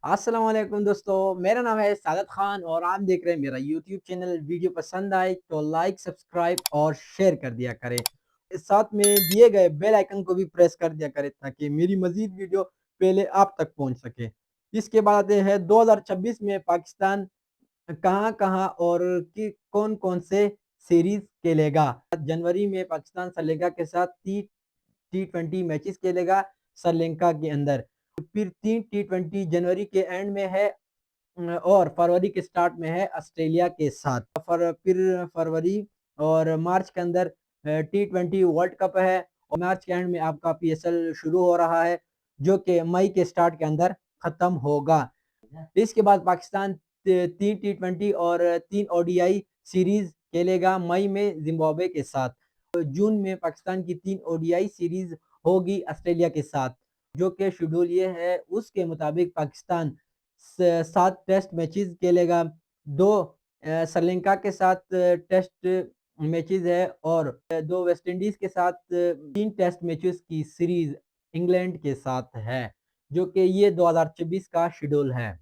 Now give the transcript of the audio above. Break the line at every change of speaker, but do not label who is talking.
अस्सलाम वालेकुम दोस्तों, मेरा नाम है सादत खान और आप देख रहे हैं मेरा यूट्यूब चैनल। वीडियो पसंद आए तो लाइक, सब्सक्राइब और शेयर कर दिया करें। इस साथ में दिए गए बेल आइकन को भी प्रेस कर दिया करें ताकि मेरी मजीद वीडियो पहले आप तक पहुंच सके। इसके बाद आते हैं 2026 में पाकिस्तान कहाँ-कहाँ और कि कौन-कौन से सीरीज खेलेगा। जनवरी में पाकिस्तान श्रीलंका के साथ टी20 मैचेस खेलेगा श्रीलंका के अंदर। फिर 3 टी20 जनवरी के एंड में है और फरवरी के स्टार्ट में है ऑस्ट्रेलिया के साथ। फिर फरवरी और मार्च के अंदर टी20 वर्ल्ड कप है और मार्च के एंड में आपका पीएसएल शुरू हो रहा है जो कि मई के स्टार्ट के अंदर खत्म होगा। इसके बाद पाकिस्तान 3 टी20 और 3 ओडीआई सीरीज खेलेगा मई में जिम्बाब्वे के साथ। जून में पाकिस्तान की 3 ओडीआई सीरीज होगी ऑस्ट्रेलिया के साथ। जो कि शेड्यूल ये है उसके मुताबिक पाकिस्तान 7 टेस्ट मैचेस खेलेगा। 2 श्रीलंका के साथ टेस्ट मैचेस है और 2 वेस्ट इंडीज के साथ 3 टेस्ट मैचेस की सीरीज इंग्लैंड के साथ है, जो कि ये 2024 का शेड्यूल है।